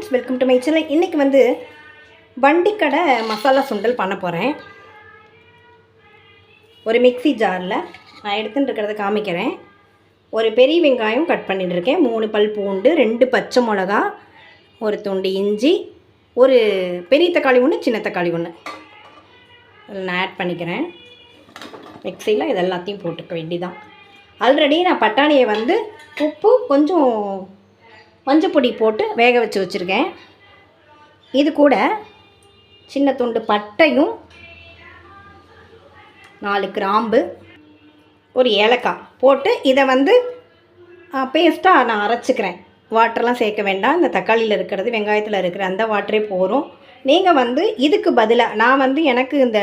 Friends, welcome to my channel. இன்றைக்கி வந்து வண்டிக்கடை மசாலா சுண்டல் பண்ண போகிறேன். ஒரு மிக்ஸி ஜாரில் நான் எடுத்துகிட்டு இருக்கிறத காமிக்கிறேன். ஒரு பெரிய வெங்காயம் கட் பண்ணிட்டுருக்கேன், 3 பல் பூண்டு, 2 பச்சை மிளகா, ஒரு துண்டு இஞ்சி, ஒரு பெரிய தக்காளி ஒன்று, சின்ன தக்காளி ஒன்று அதில் நான் ஆட் பண்ணிக்கிறேன். மிக்ஸியில் இது எல்லாத்தையும் போட்டுக்க வேண்டிதான். ஆல்ரெடி நான் பட்டாணியை வந்து உப்பு கொஞ்சம் மஞ்சப்பொடி போட்டு வேக வச்சு வச்சுருக்கேன். இது கூட சின்ன துண்டு பட்டையும் 4 கிராம்பு, ஒரு ஏலக்காய் போட்டு இதை வந்து பேஸ்ட்டாக நான் அரைச்சிக்கிறேன். வாட்டர்லாம் சேர்க்க வேண்டாம். இந்த தக்காளியில் இருக்கிறது, வெங்காயத்தில் இருக்கிற அந்த வாட்டரே போகும். நீங்கள் வந்து இதுக்கு பதிலாக நான் வந்து எனக்கு இந்த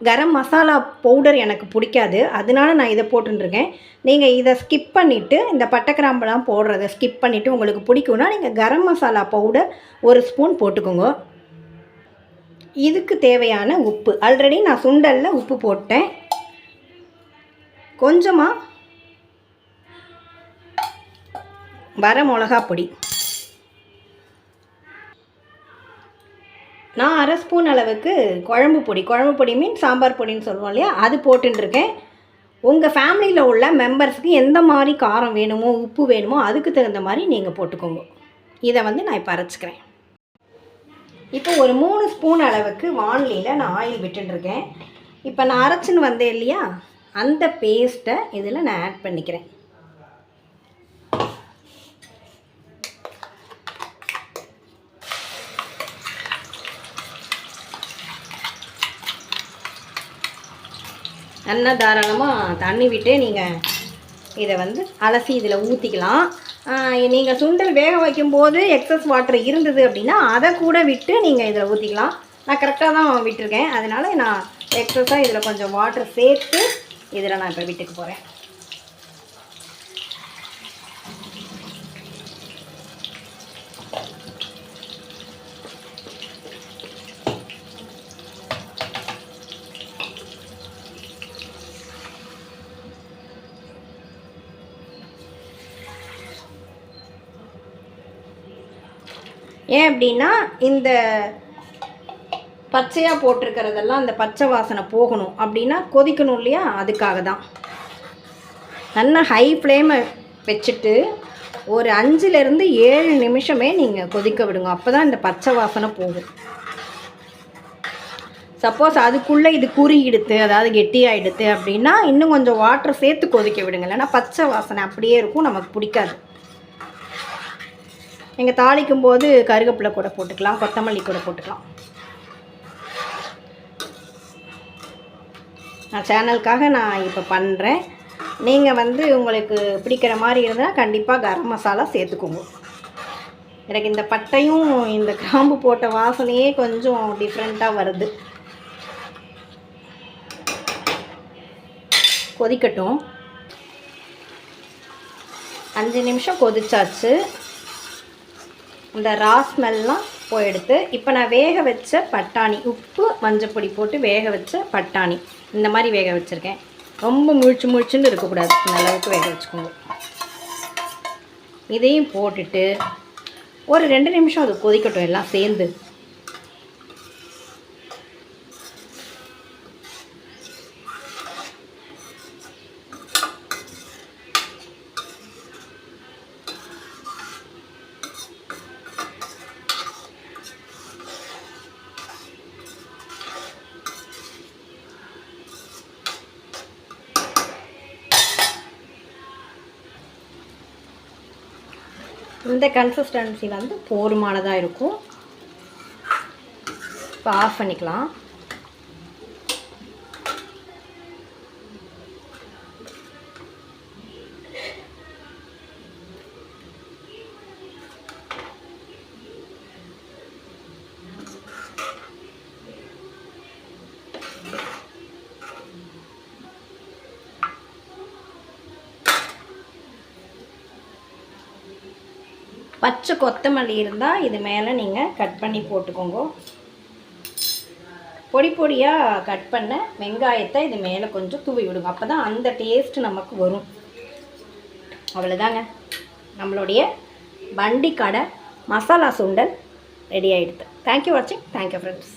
கரம் மசாலா பவுடர் எனக்கு பிடிக்காது, அதனால நான் இதை போட்டுருக்கேன். நீங்கள் இதை ஸ்கிப் பண்ணிவிட்டு, இந்த பட்டை கிராம்பெலாம் போடுறத ஸ்கிப் பண்ணிவிட்டு உங்களுக்கு பிடிக்கும்னா நீங்கள் கரம் மசாலா பவுடர் 1 ஸ்பூன் போட்டுக்கோங்க. இதுக்கு தேவையான உப்பு ஆல்ரெடி நான் சுண்டலில் உப்பு போட்டேன். கொஞ்சமாக வர மிளகா பொடி நான் 1/2 ஸ்பூன் அளவுக்கு குழம்பு பொடி மீன் சாம்பார் பொடின்னு சொல்லுவோம் இல்லையா, அது போட்டுருக்கேன். உங்கள் ஃபேமிலியில் உள்ள மெம்பர்ஸுக்கு எந்த மாதிரி காரம் வேணுமோ உப்பு வேணுமோ அதுக்கு தகுந்த மாதிரி நீங்கள் போட்டுக்கோங்க. இதை வந்து நான் இப்போ அரைச்சிக்கிறேன். இப்போ ஒரு 3 ஸ்பூன் அளவுக்கு வாணலியில் நான் ஆயில் விட்டுருக்கேன். இப்போ நான் அரைச்சின்னு வந்தேன் இல்லையா, அந்த பேஸ்ட்டை இதில் நான் ஆட் பண்ணிக்கிறேன். நல்லா தாராளமாக தண்ணி விட்டு நீங்கள் இதை வந்து அலசி இதில் ஊற்றிக்கலாம். நீங்கள் சுண்டல் வேக வைக்கும்போது எக்ஸஸ் வாட்டர் இருந்தது அப்படின்னா அதை கூட விட்டு நீங்கள் இதில் ஊற்றிக்கலாம். நான் கரெக்டாக தான் விட்டுருக்கேன், அதனால் நான் எக்ஸஸாக இதில் கொஞ்சம் வாட்டர் சேர்த்து இதில் நான் இப்போ விட்டுக்க போகிறேன். ஏன் அப்படின்னா இந்த பச்சையாக போட்டிருக்கிறதெல்லாம் அந்த பச்சை வாசனை போகணும் அப்படின்னா கொதிக்கணும் இல்லையா, அதுக்காக தான். நல்லா ஹை ஃப்ளேமை வச்சுட்டு ஒரு 5லேருந்து 7 நிமிஷமே நீங்கள் கொதிக்க விடுங்க. அப்போ தான் இந்த பச்சை வாசனை போகும். சப்போஸ் அதுக்குள்ளே இது குறுகிடுத்து, அதாவது கெட்டியாகிடுது அப்படின்னா இன்னும் கொஞ்சம் வாட்டர் சேர்த்து கொதிக்க விடுங்க, இல்லைன்னா பச்சை வாசனை அப்படியே இருக்கும், நமக்கு பிடிக்காது. நீங்கள் தாளிக்கும் போது கருவேப்பிலை கூட போட்டுக்கலாம், கொத்தமல்லி கூட போட்டுக்கலாம். நான் சேனலுக்காக நான் இப்போ பண்ணுறேன். நீங்கள் வந்து உங்களுக்கு பிடிக்கிற மாதிரி இருந்தால் கண்டிப்பாக கரம் மசாலா சேர்த்துக்கோங்க. எனக்கு இந்த பட்டையும் இந்த கிராம்பு போட்ட வாசனையே கொஞ்சம் டிஃப்ரெண்ட்டாக வருது. கொதிக்கட்டும். 5 நிமிஷம் கொதிச்சாச்சு. இந்த ரா ஸ்மெல்லாம் போயிடுத்து. இப்போ நான் வேக வச்ச பட்டாணி, உப்பு மஞ்சப்பொடி போட்டு வேக வச்ச பட்டாணி இந்த மாதிரி வேக வச்சுருக்கேன். ரொம்ப முழிச்சுன்னு இருக்கக்கூடாது, இந்த அளவுக்கு வேக வச்சுக்கோங்க. இதையும் போட்டுட்டு ஒரு 2 நிமிஷம் அது கொதிக்கட்டும் எல்லாம் சேர்ந்து. இந்த கன்சிஸ்டன்சி வந்து போதுமானதாக இருக்கும். இப்போ ஆஃப் பண்ணிக்கலாம். பச்சை கொத்தமல்லி இருந்தால் இது மேலே நீங்கள் கட் பண்ணி போட்டுக்கோங்க. பொடி பொடியாக கட் பண்ண வெங்காயத்தை இது மேலே கொஞ்சம் தூவி விடுங்க. அப்போ தான் அந்த டேஸ்ட்டு நமக்கு வரும். அவ்வளோதாங்க, நம்மளுடைய வண்டிக்கடை மசாலா சுண்டல் ரெடி ஆகிடுது. தேங்க்யூ வாட்சிங். Thank you friends.